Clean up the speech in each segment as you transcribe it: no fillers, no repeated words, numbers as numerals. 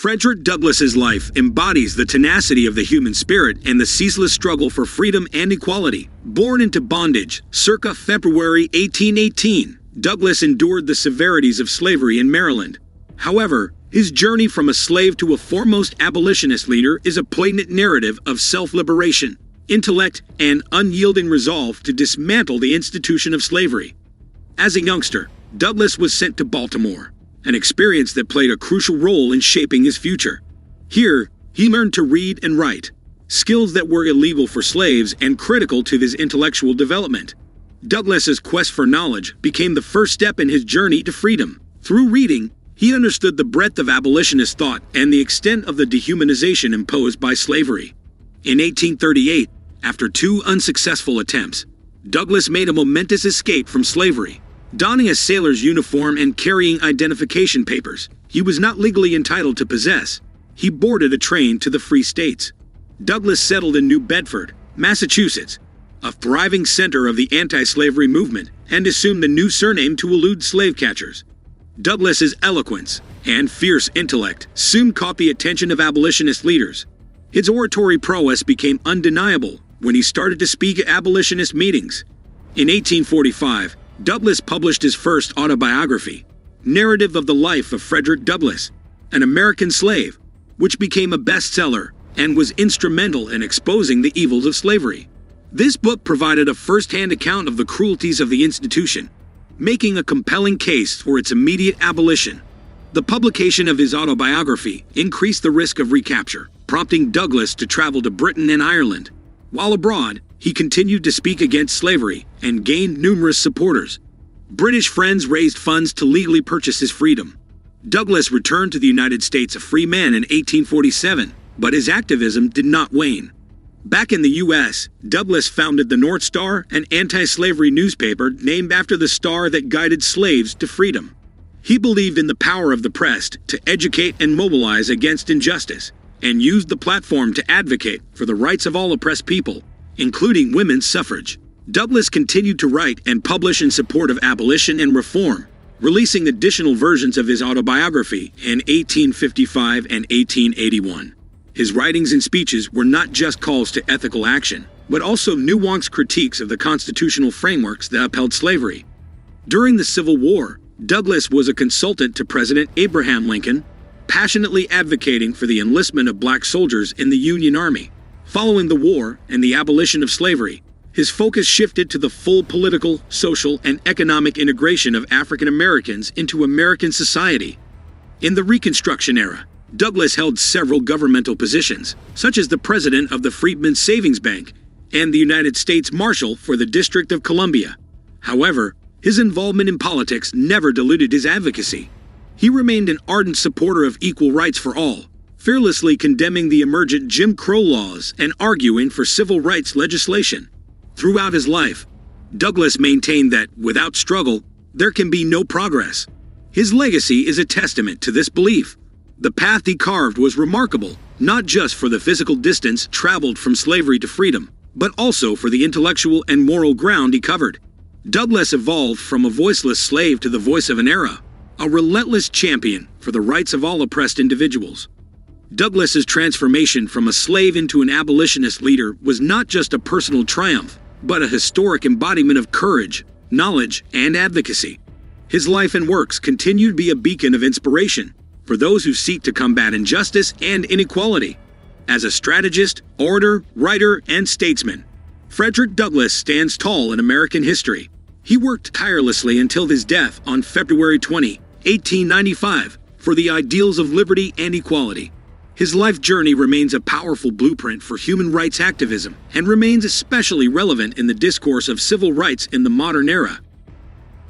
Frederick Douglass's life embodies the tenacity of the human spirit and the ceaseless struggle for freedom and equality. Born into bondage, circa February 1818, Douglass endured the severities of slavery in Maryland. However, his journey from a slave to a foremost abolitionist leader is a poignant narrative of self-liberation, intellect, and unyielding resolve to dismantle the institution of slavery. As a youngster, Douglass was sent to Baltimore, an experience that played a crucial role in shaping his future. Here, he learned to read and write, skills that were illegal for slaves and critical to his intellectual development. Douglass's quest for knowledge became the first step in his journey to freedom. Through reading, he understood the breadth of abolitionist thought and the extent of the dehumanization imposed by slavery. In 1838, after 2 unsuccessful attempts, Douglass made a momentous escape from slavery. Donning a sailor's uniform and carrying identification papers he was not legally entitled to possess, he boarded a train to the Free States. Douglass settled in New Bedford, Massachusetts, a thriving center of the anti-slavery movement, and assumed the new surname to elude slave catchers. Douglass's eloquence and fierce intellect soon caught the attention of abolitionist leaders. His oratory prowess became undeniable when he started to speak at abolitionist meetings. In 1845, Douglass published his first autobiography, Narrative of the Life of Frederick Douglass, an American Slave, which became a bestseller and was instrumental in exposing the evils of slavery. This book provided a first-hand account of the cruelties of the institution, making a compelling case for its immediate abolition. The publication of his autobiography increased the risk of recapture, prompting Douglass to travel to Britain and Ireland. While abroad, he continued to speak against slavery and gained numerous supporters. British friends raised funds to legally purchase his freedom. Douglass returned to the United States a free man in 1847, but his activism did not wane. Back in the U.S., Douglass founded the North Star, an anti-slavery newspaper named after the star that guided slaves to freedom. He believed in the power of the press to educate and mobilize against injustice, and used the platform to advocate for the rights of all oppressed people, including women's suffrage. Douglass continued to write and publish in support of abolition and reform, releasing additional versions of his autobiography in 1855 and 1881. His writings and speeches were not just calls to ethical action, but also nuanced critiques of the constitutional frameworks that upheld slavery. During the Civil War, Douglass was a consultant to President Abraham Lincoln, passionately advocating for the enlistment of black soldiers in the Union Army. Following the war and the abolition of slavery, his focus shifted to the full political, social, and economic integration of African Americans into American society. In the Reconstruction era, Douglass held several governmental positions, such as the president of the Freedmen's Savings Bank and the United States Marshal for the District of Columbia. However, his involvement in politics never diluted his advocacy. He remained an ardent supporter of equal rights for all, fearlessly condemning the emergent Jim Crow laws and arguing for civil rights legislation. Throughout his life, Douglass maintained that, without struggle, there can be no progress. His legacy is a testament to this belief. The path he carved was remarkable, not just for the physical distance traveled from slavery to freedom, but also for the intellectual and moral ground he covered. Douglass evolved from a voiceless slave to the voice of an era, a relentless champion for the rights of all oppressed individuals. Douglass's transformation from a slave into an abolitionist leader was not just a personal triumph, but a historic embodiment of courage, knowledge, and advocacy. His life and works continue to be a beacon of inspiration for those who seek to combat injustice and inequality. As a strategist, orator, writer, and statesman, Frederick Douglass stands tall in American history. He worked tirelessly until his death on February 20, 1895, for the ideals of liberty and equality. His life journey remains a powerful blueprint for human rights activism and remains especially relevant in the discourse of civil rights in the modern era.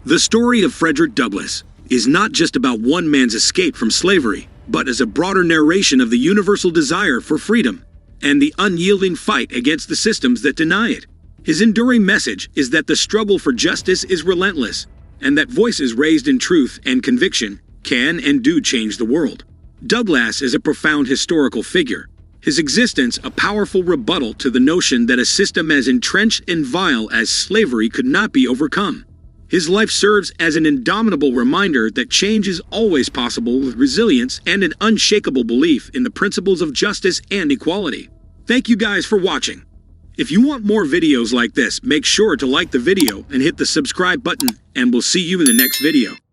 The story of Frederick Douglass is not just about one man's escape from slavery, but is a broader narration of the universal desire for freedom and the unyielding fight against the systems that deny it. His enduring message is that the struggle for justice is relentless, and that voices raised in truth and conviction can and do change the world. Douglass is a profound historical figure, his existence a powerful rebuttal to the notion that a system as entrenched and vile as slavery could not be overcome. His life serves as an indomitable reminder that change is always possible with resilience and an unshakable belief in the principles of justice and equality. Thank you guys for watching. If you want more videos like this, make sure to like the video and hit the subscribe button, and we'll see you in the next video.